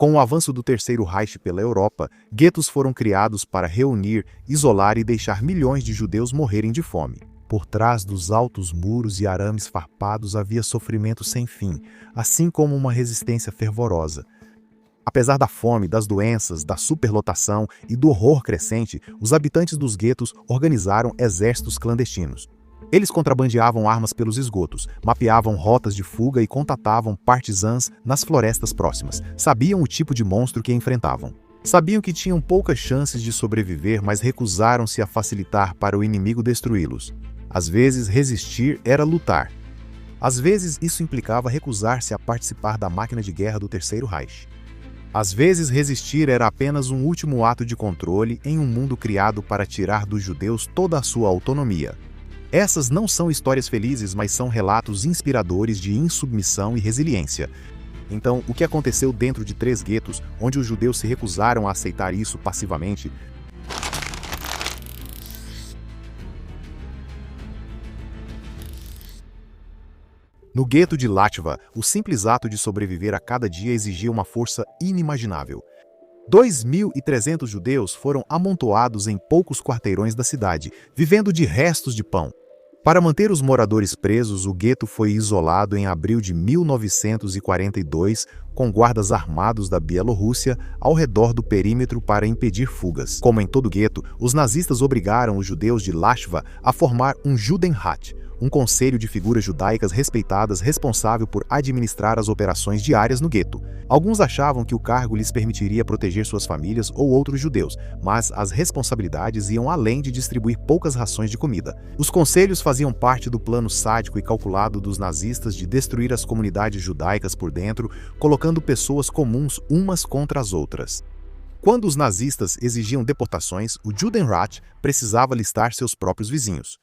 Com o avanço do Terceiro Reich pela Europa, guetos foram criados para reunir, isolar e deixar milhões de judeus morrerem de fome. Por trás dos altos muros e arames farpados havia sofrimento sem fim, assim como uma resistência fervorosa. Apesar da fome, das doenças, da superlotação e do horror crescente, os habitantes dos guetos organizaram exércitos clandestinos. Eles contrabandeavam armas pelos esgotos, mapeavam rotas de fuga e contatavam partisãs nas florestas próximas. Sabiam o tipo de monstro que enfrentavam. Sabiam que tinham poucas chances de sobreviver, mas recusaram-se a facilitar para o inimigo destruí-los. Às vezes, resistir era lutar. Às vezes, isso implicava recusar-se a participar da máquina de guerra do Terceiro Reich. Às vezes, resistir era apenas um último ato de controle em um mundo criado para tirar dos judeus toda a sua autonomia. Essas não são histórias felizes, mas são relatos inspiradores de insubmissão e resiliência. Então, o que aconteceu dentro de 3 guetos, onde os judeus se recusaram a aceitar isso passivamente? No gueto de Latva, o simples ato de sobreviver a cada dia exigia uma força inimaginável. 2.300 judeus foram amontoados em poucos quarteirões da cidade, vivendo de restos de pão. Para manter os moradores presos, o gueto foi isolado em abril de 1942, com guardas armados da Bielorrússia ao redor do perímetro para impedir fugas. Como em todo gueto, os nazistas obrigaram os judeus de Latva a formar um Judenrat, um conselho de figuras judaicas respeitadas responsável por administrar as operações diárias no gueto. Alguns achavam que o cargo lhes permitiria proteger suas famílias ou outros judeus, mas as responsabilidades iam além de distribuir poucas rações de comida. Os conselhos faziam parte do plano sádico e calculado dos nazistas de destruir as comunidades judaicas por dentro, colocando pessoas comuns umas contra as outras. Quando os nazistas exigiam deportações, o Judenrat precisava listar seus próprios vizinhos.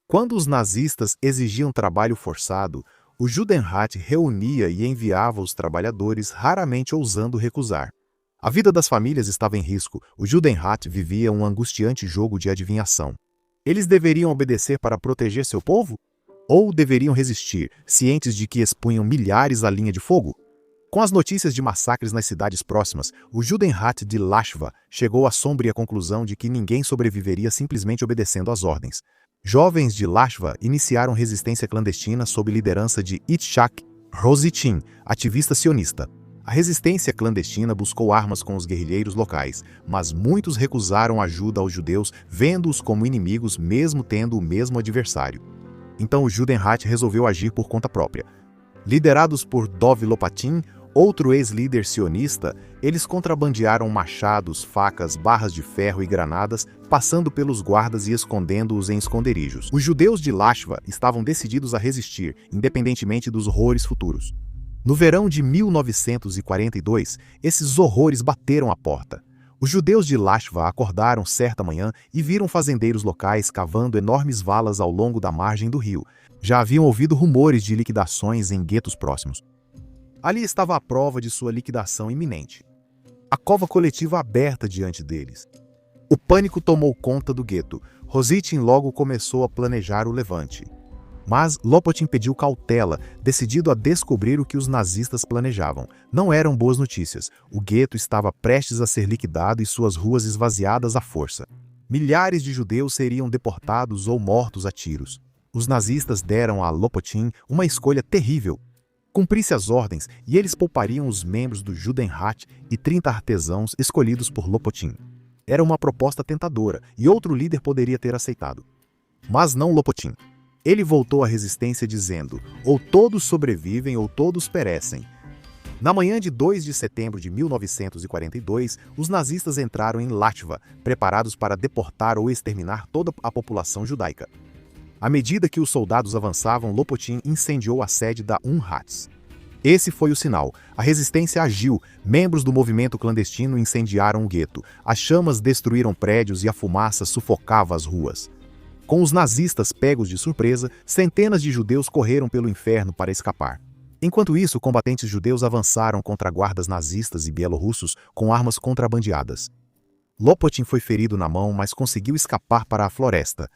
Quando os nazistas exigiam trabalho forçado, o Judenrat reunia e enviava os trabalhadores, raramente ousando recusar. A vida das famílias estava em risco. O Judenrat vivia um angustiante jogo de adivinhação. Eles deveriam obedecer para proteger seu povo? Ou deveriam resistir, cientes de que expunham milhares à linha de fogo? Com as notícias de massacres nas cidades próximas, o Judenrat de Latva chegou à sombria conclusão de que ninguém sobreviveria simplesmente obedecendo às ordens. Jovens de Latva iniciaram resistência clandestina sob liderança de Itzhak Rositin, ativista sionista. A resistência clandestina buscou armas com os guerrilheiros locais, mas muitos recusaram ajuda aos judeus, vendo-os como inimigos mesmo tendo o mesmo adversário. Então o Judenrat resolveu agir por conta própria. Liderados por Dov Lopatin, outro ex-líder sionista, eles contrabandearam machados, facas, barras de ferro e granadas, passando pelos guardas e escondendo-os em esconderijos. Os judeus de Latva estavam decididos a resistir, independentemente dos horrores futuros. No verão de 1942, esses horrores bateram à porta. Os judeus de Latva acordaram certa manhã e viram fazendeiros locais cavando enormes valas ao longo da margem do rio. Já haviam ouvido rumores de liquidações em guetos próximos. Ali estava a prova de sua liquidação iminente. A cova coletiva aberta diante deles. O pânico tomou conta do gueto. Rositin logo começou a planejar o levante. Mas Lopatin pediu cautela, decidido a descobrir o que os nazistas planejavam. Não eram boas notícias. O gueto estava prestes a ser liquidado e suas ruas esvaziadas à força. Milhares de judeus seriam deportados ou mortos a tiros. Os nazistas deram a Lopatin uma escolha terrível. Cumprisse as ordens e eles poupariam os membros do Judenrat e 30 artesãos escolhidos por Lopatin. Era uma proposta tentadora e outro líder poderia ter aceitado. Mas não Lopatin. Ele voltou à resistência dizendo: ou todos sobrevivem ou todos perecem. Na manhã de 2 de setembro de 1942, os nazistas entraram em Latva, preparados para deportar ou exterminar toda a população judaica. À medida que os soldados avançavam, Lopatin incendiou a sede da Unhats. Esse foi o sinal. A resistência agiu. Membros do movimento clandestino incendiaram o gueto. As chamas destruíram prédios e a fumaça sufocava as ruas. Com os nazistas pegos de surpresa, centenas de judeus correram pelo inferno para escapar. Enquanto isso, combatentes judeus avançaram contra guardas nazistas e bielorrussos com armas contrabandeadas. Lopatin foi ferido na mão, mas conseguiu escapar para a floresta.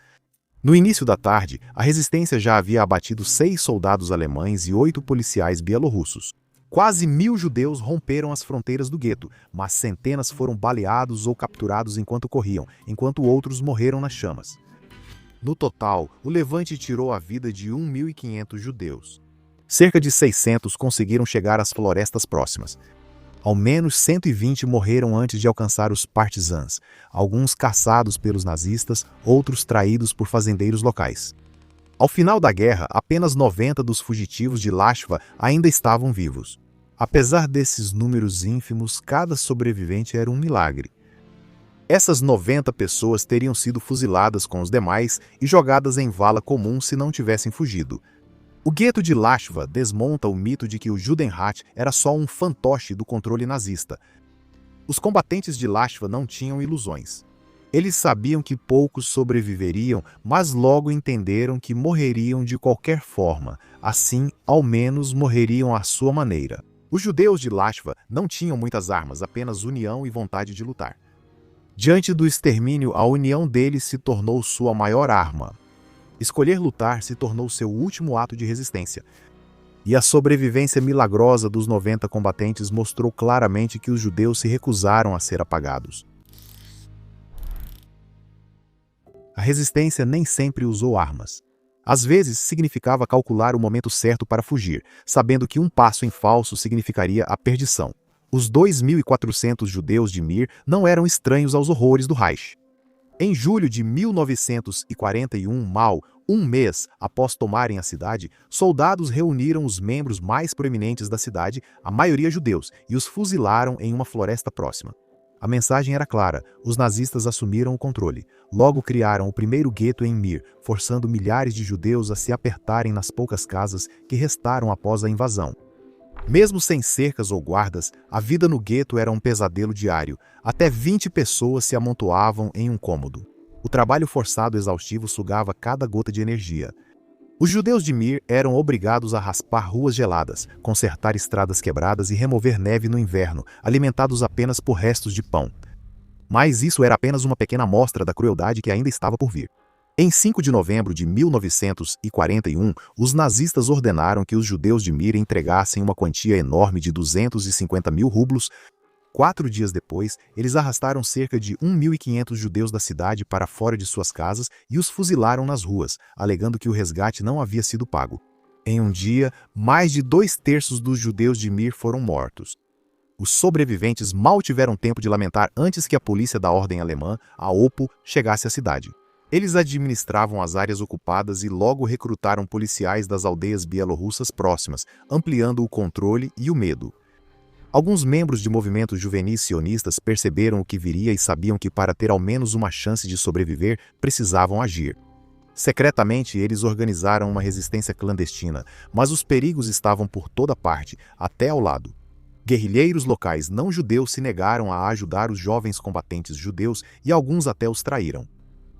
No início da tarde, a resistência já havia abatido 6 soldados alemães e 8 policiais bielorrussos. Quase 1.000 judeus romperam as fronteiras do gueto, mas centenas foram baleados ou capturados enquanto corriam, enquanto outros morreram nas chamas. No total, o levante tirou a vida de 1.500 judeus. Cerca de 600 conseguiram chegar às florestas próximas. Ao menos 120 morreram antes de alcançar os partisãs, alguns caçados pelos nazistas, outros traídos por fazendeiros locais. Ao final da guerra, apenas 90 dos fugitivos de Lashva ainda estavam vivos. Apesar desses números ínfimos, cada sobrevivente era um milagre. Essas 90 pessoas teriam sido fuziladas com os demais e jogadas em vala comum se não tivessem fugido. O gueto de Lashva desmonta o mito de que o Judenrat era só um fantoche do controle nazista. Os combatentes de Lashva não tinham ilusões. Eles sabiam que poucos sobreviveriam, mas logo entenderam que morreriam de qualquer forma. Assim, ao menos morreriam à sua maneira. Os judeus de Lashva não tinham muitas armas, apenas união e vontade de lutar. Diante do extermínio, a união deles se tornou sua maior arma. Escolher lutar se tornou seu último ato de resistência. E a sobrevivência milagrosa dos 90 combatentes mostrou claramente que os judeus se recusaram a ser apagados. A resistência nem sempre usou armas. Às vezes, significava calcular o momento certo para fugir, sabendo que um passo em falso significaria a perdição. Os 2.400 judeus de Mir não eram estranhos aos horrores do Reich. Em julho de 1941, mal um mês após tomarem a cidade, soldados reuniram os membros mais proeminentes da cidade, a maioria judeus, e os fuzilaram em uma floresta próxima. A mensagem era clara: os nazistas assumiram o controle. Logo criaram o primeiro gueto em Mir, forçando milhares de judeus a se apertarem nas poucas casas que restaram após a invasão. Mesmo sem cercas ou guardas, a vida no gueto era um pesadelo diário. Até 20 pessoas se amontoavam em um cômodo. O trabalho forçado exaustivo sugava cada gota de energia. Os judeus de Mir eram obrigados a raspar ruas geladas, consertar estradas quebradas e remover neve no inverno, alimentados apenas por restos de pão. Mas isso era apenas uma pequena amostra da crueldade que ainda estava por vir. Em 5 de novembro de 1941, os nazistas ordenaram que os judeus de Mir entregassem uma quantia enorme de 250.000 rublos. 4 dias depois, eles arrastaram cerca de 1.500 judeus da cidade para fora de suas casas e os fuzilaram nas ruas, alegando que o resgate não havia sido pago. Em um dia, mais de 2/3 dos judeus de Mir foram mortos. Os sobreviventes mal tiveram tempo de lamentar antes que a polícia da Ordem Alemã, a Opo, chegasse à cidade. Eles administravam as áreas ocupadas e logo recrutaram policiais das aldeias bielorrussas próximas, ampliando o controle e o medo. Alguns membros de movimentos juvenis sionistas perceberam o que viria e sabiam que para ter ao menos uma chance de sobreviver, precisavam agir. Secretamente, eles organizaram uma resistência clandestina, mas os perigos estavam por toda parte, até ao lado. Guerrilheiros locais não judeus se negaram a ajudar os jovens combatentes judeus e alguns até os traíram.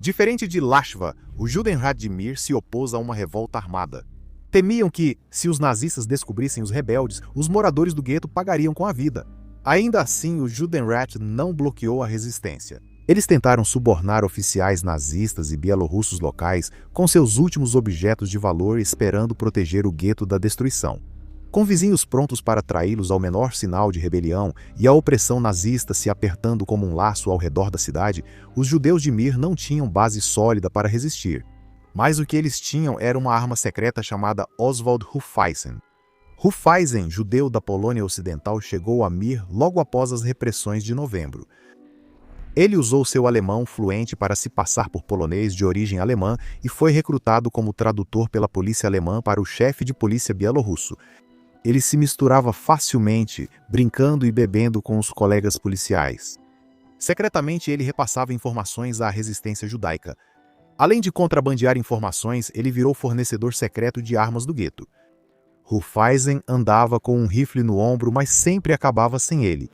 Diferente de Lashva, o Judenrat de Mir se opôs a uma revolta armada. Temiam que, se os nazistas descobrissem os rebeldes, os moradores do gueto pagariam com a vida. Ainda assim, o Judenrat não bloqueou a resistência. Eles tentaram subornar oficiais nazistas e bielorrussos locais com seus últimos objetos de valor, esperando proteger o gueto da destruição. Com vizinhos prontos para traí-los ao menor sinal de rebelião e a opressão nazista se apertando como um laço ao redor da cidade, os judeus de Mir não tinham base sólida para resistir. Mas o que eles tinham era uma arma secreta chamada Oswald Hufeisen. Hufeisen, judeu da Polônia Ocidental, chegou a Mir logo após as repressões de novembro. Ele usou seu alemão fluente para se passar por polonês de origem alemã e foi recrutado como tradutor pela polícia alemã para o chefe de polícia bielorrusso. Ele se misturava facilmente, brincando e bebendo com os colegas policiais. Secretamente, ele repassava informações à resistência judaica. Além de contrabandear informações, ele virou fornecedor secreto de armas do gueto. Hufeisen andava com um rifle no ombro, mas sempre acabava sem ele.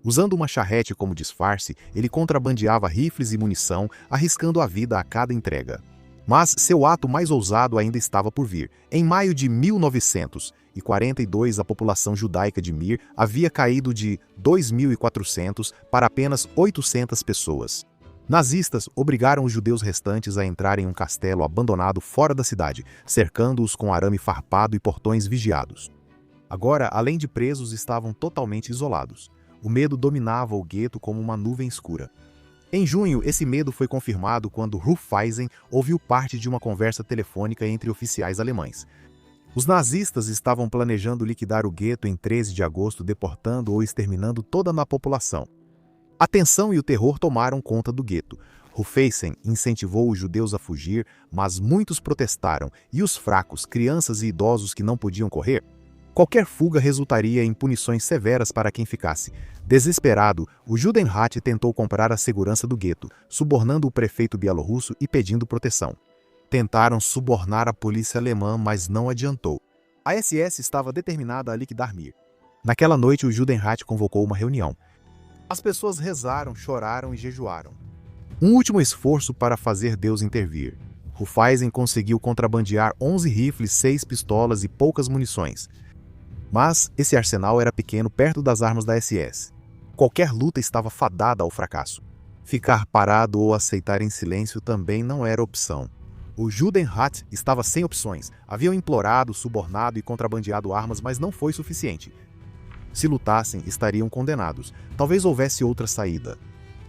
Usando uma charrete como disfarce, ele contrabandeava rifles e munição, arriscando a vida a cada entrega. Mas seu ato mais ousado ainda estava por vir. Em maio de 1942, a população judaica de Mir havia caído de 2.400 para apenas 800 pessoas. Nazistas obrigaram os judeus restantes a entrar em um castelo abandonado fora da cidade, cercando-os com arame farpado e portões vigiados. Agora, além de presos, estavam totalmente isolados. O medo dominava o gueto como uma nuvem escura. Em junho, esse medo foi confirmado quando Rufeisen ouviu parte de uma conversa telefônica entre oficiais alemães. Os nazistas estavam planejando liquidar o gueto em 13 de agosto, deportando ou exterminando toda a população. A tensão e o terror tomaram conta do gueto. Rufeisen incentivou os judeus a fugir, mas muitos protestaram, e os fracos, crianças e idosos que não podiam correr? Qualquer fuga resultaria em punições severas para quem ficasse. Desesperado, o Judenrat tentou comprar a segurança do gueto, subornando o prefeito bielorrusso e pedindo proteção. Tentaram subornar a polícia alemã, mas não adiantou. A SS estava determinada a liquidar Mir. Naquela noite, o Judenrat convocou uma reunião. As pessoas rezaram, choraram e jejuaram. Um último esforço para fazer Deus intervir. Rufeisen conseguiu contrabandear 11 rifles, 6 pistolas e poucas munições. Mas esse arsenal era pequeno perto das armas da SS. Qualquer luta estava fadada ao fracasso. Ficar parado ou aceitar em silêncio também não era opção. O Judenrat estava sem opções. Haviam implorado, subornado e contrabandeado armas, mas não foi suficiente. Se lutassem, estariam condenados. Talvez houvesse outra saída.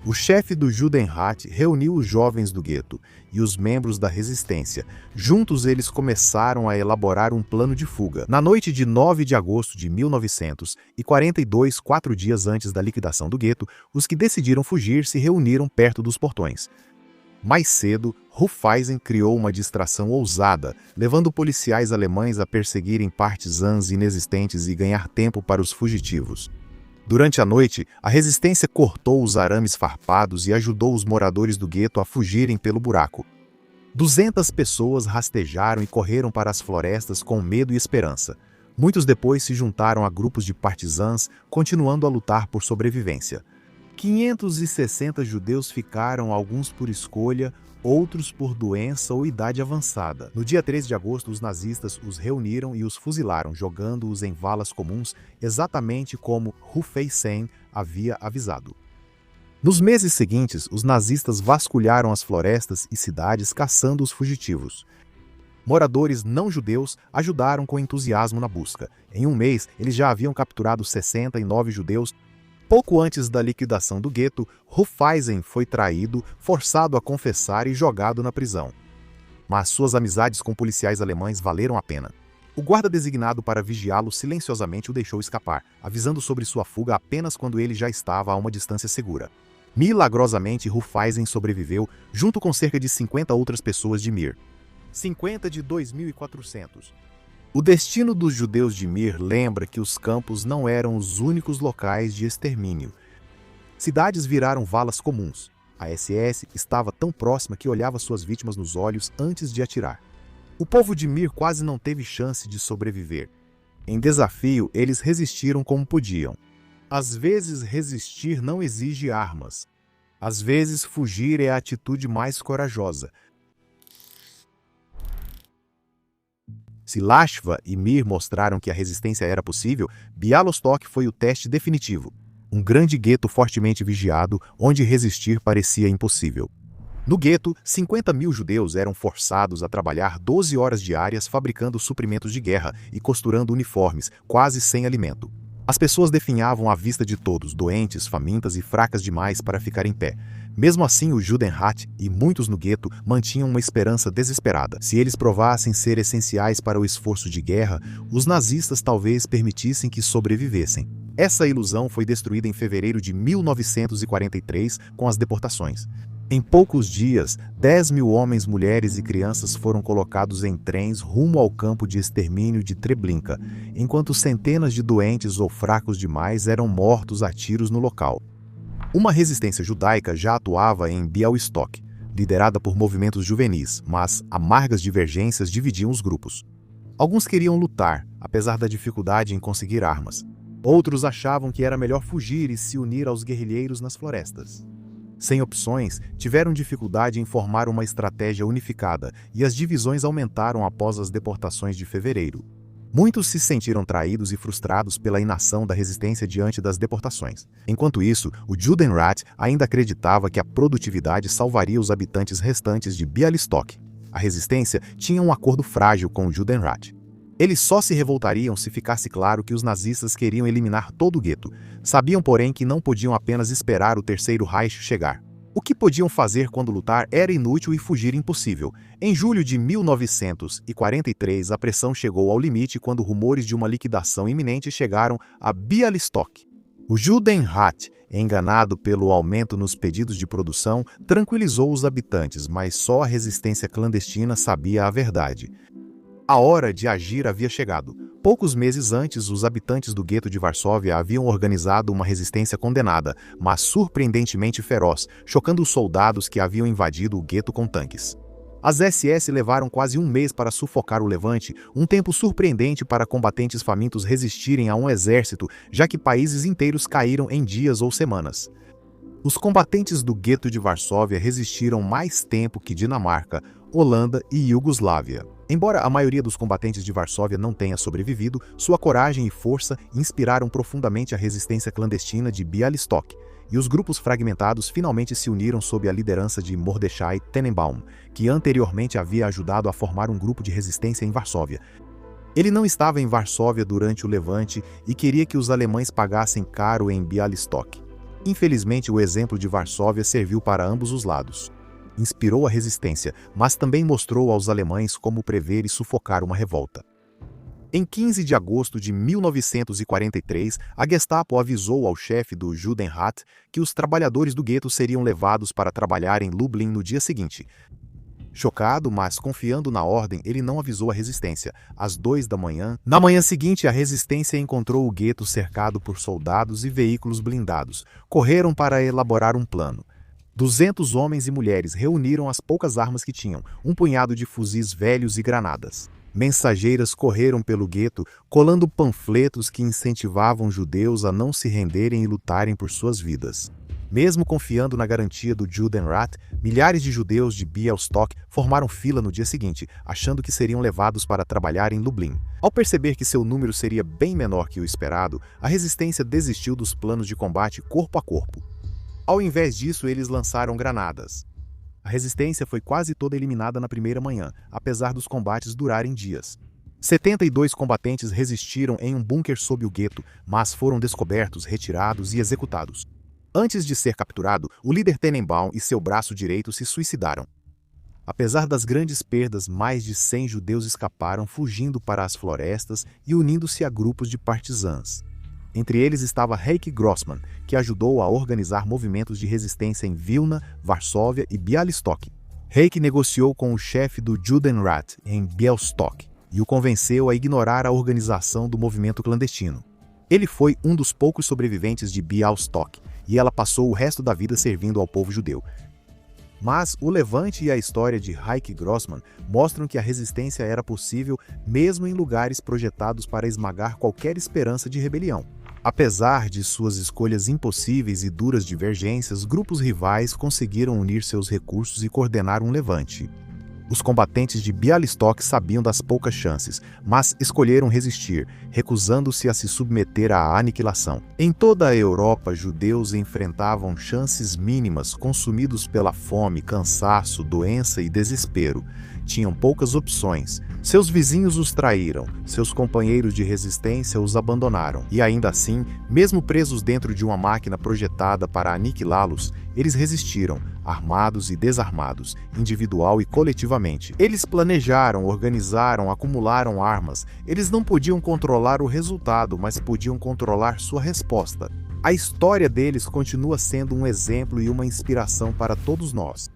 O chefe do Judenrat reuniu os jovens do gueto e os membros da resistência. Juntos eles começaram a elaborar um plano de fuga. Na noite de 9 de agosto de 1942, 4 dias antes da liquidação do gueto, os que decidiram fugir se reuniram perto dos portões. Mais cedo, Rufeisen criou uma distração ousada, levando policiais alemães a perseguirem partisãs inexistentes e ganhar tempo para os fugitivos. Durante a noite, a resistência cortou os arames farpados e ajudou os moradores do gueto a fugirem pelo buraco. 200 pessoas rastejaram e correram para as florestas com medo e esperança. Muitos depois se juntaram a grupos de partisãs, continuando a lutar por sobrevivência. 560 judeus ficaram, alguns por escolha, outros por doença ou idade avançada. No dia 13 de agosto, os nazistas os reuniram e os fuzilaram, jogando-os em valas comuns, exatamente como Rufeisen havia avisado. Nos meses seguintes, os nazistas vasculharam as florestas e cidades caçando os fugitivos. Moradores não-judeus ajudaram com entusiasmo na busca. Em um mês, eles já haviam capturado 69 judeus. Pouco antes da liquidação do gueto, Rufeisen foi traído, forçado a confessar e jogado na prisão. Mas suas amizades com policiais alemães valeram a pena. O guarda designado para vigiá-lo silenciosamente o deixou escapar, avisando sobre sua fuga apenas quando ele já estava a uma distância segura. Milagrosamente, Rufeisen sobreviveu, junto com cerca de 50 outras pessoas de Mir. 50 de 2.400. O destino dos judeus de Mir lembra que os campos não eram os únicos locais de extermínio. Cidades viraram valas comuns. A SS estava tão próxima que olhava suas vítimas nos olhos antes de atirar. O povo de Mir quase não teve chance de sobreviver. Em desafio, eles resistiram como podiam. Às vezes, resistir não exige armas. Às vezes, fugir é a atitude mais corajosa. Se Lashva e Mir mostraram que a resistência era possível, Bialystok foi o teste definitivo. Um grande gueto fortemente vigiado, onde resistir parecia impossível. No gueto, 50.000 judeus eram forçados a trabalhar 12 horas diárias fabricando suprimentos de guerra e costurando uniformes, quase sem alimento. As pessoas definhavam à vista de todos, doentes, famintas e fracas demais para ficar em pé. Mesmo assim, o Judenrat e muitos no gueto mantinham uma esperança desesperada. Se eles provassem ser essenciais para o esforço de guerra, os nazistas talvez permitissem que sobrevivessem. Essa ilusão foi destruída em fevereiro de 1943 com as deportações. Em poucos dias, 10.000 homens, mulheres e crianças foram colocados em trens rumo ao campo de extermínio de Treblinka, enquanto centenas de doentes ou fracos demais eram mortos a tiros no local. Uma resistência judaica já atuava em Białystok, liderada por movimentos juvenis, mas amargas divergências dividiam os grupos. Alguns queriam lutar, apesar da dificuldade em conseguir armas. Outros achavam que era melhor fugir e se unir aos guerrilheiros nas florestas. Sem opções, tiveram dificuldade em formar uma estratégia unificada e as divisões aumentaram após as deportações de fevereiro. Muitos se sentiram traídos e frustrados pela inação da resistência diante das deportações. Enquanto isso, o Judenrat ainda acreditava que a produtividade salvaria os habitantes restantes de Białystok. A resistência tinha um acordo frágil com o Judenrat. Eles só se revoltariam se ficasse claro que os nazistas queriam eliminar todo o gueto. Sabiam, porém, que não podiam apenas esperar o Terceiro Reich chegar. O que podiam fazer quando lutar era inútil e fugir impossível. Em julho de 1943, a pressão chegou ao limite quando rumores de uma liquidação iminente chegaram a Bialystok. O Judenrat, enganado pelo aumento nos pedidos de produção, tranquilizou os habitantes, mas só a resistência clandestina sabia a verdade. A hora de agir havia chegado. Poucos meses antes, os habitantes do gueto de Varsóvia haviam organizado uma resistência condenada, mas surpreendentemente feroz, chocando os soldados que haviam invadido o gueto com tanques. As SS levaram quase um mês para sufocar o levante, um tempo surpreendente para combatentes famintos resistirem a um exército, já que países inteiros caíram em dias ou semanas. Os combatentes do gueto de Varsóvia resistiram mais tempo que Dinamarca, Holanda e Iugoslávia. Embora a maioria dos combatentes de Varsóvia não tenha sobrevivido, sua coragem e força inspiraram profundamente a resistência clandestina de Bialystok, e os grupos fragmentados finalmente se uniram sob a liderança de Mordechai Tenenbaum, que anteriormente havia ajudado a formar um grupo de resistência em Varsóvia. Ele não estava em Varsóvia durante o levante e queria que os alemães pagassem caro em Bialystok. Infelizmente, o exemplo de Varsóvia serviu para ambos os lados. Inspirou a resistência, mas também mostrou aos alemães como prever e sufocar uma revolta. Em 15 de agosto de 1943, a Gestapo avisou ao chefe do Judenrat que os trabalhadores do gueto seriam levados para trabalhar em Lublin no dia seguinte. Chocado, mas confiando na ordem, ele não avisou a resistência. Às 2 da manhã, na manhã seguinte, a resistência encontrou o gueto cercado por soldados e veículos blindados. Correram para elaborar um plano. 200 homens e mulheres reuniram as poucas armas que tinham, um punhado de fuzis velhos e granadas. Mensageiras correram pelo gueto, colando panfletos que incentivavam judeus a não se renderem e lutarem por suas vidas. Mesmo confiando na garantia do Judenrat, milhares de judeus de Bialystok formaram fila no dia seguinte, achando que seriam levados para trabalhar em Lublin. Ao perceber que seu número seria bem menor que o esperado, a resistência desistiu dos planos de combate corpo a corpo. Ao invés disso, eles lançaram granadas. A resistência foi quase toda eliminada na primeira manhã, apesar dos combates durarem dias. 72 combatentes resistiram em um bunker sob o gueto, mas foram descobertos, retirados e executados. Antes de ser capturado, o líder Tenenbaum e seu braço direito se suicidaram. Apesar das grandes perdas, mais de 100 judeus escaparam, fugindo para as florestas e unindo-se a grupos de partisãs. Entre eles estava Heike Grossmann, que ajudou a organizar movimentos de resistência em Vilna, Varsóvia e Bialystok. Heike negociou com o chefe do Judenrat em Białystok e o convenceu a ignorar a organização do movimento clandestino. Ele foi um dos poucos sobreviventes de Białystok e ela passou o resto da vida servindo ao povo judeu. Mas o levante e a história de Heike Grossmann mostram que a resistência era possível mesmo em lugares projetados para esmagar qualquer esperança de rebelião. Apesar de suas escolhas impossíveis e duras divergências, grupos rivais conseguiram unir seus recursos e coordenar um levante. Os combatentes de Bialystok sabiam das poucas chances, mas escolheram resistir, recusando-se a se submeter à aniquilação. Em toda a Europa, judeus enfrentavam chances mínimas, consumidos pela fome, cansaço, doença e desespero. Tinham poucas opções. Seus vizinhos os traíram, seus companheiros de resistência os abandonaram. E ainda assim, mesmo presos dentro de uma máquina projetada para aniquilá-los, eles resistiram, armados e desarmados, individual e coletivamente. Eles planejaram, organizaram, acumularam armas. Eles não podiam controlar o resultado, mas podiam controlar sua resposta. A história deles continua sendo um exemplo e uma inspiração para todos nós.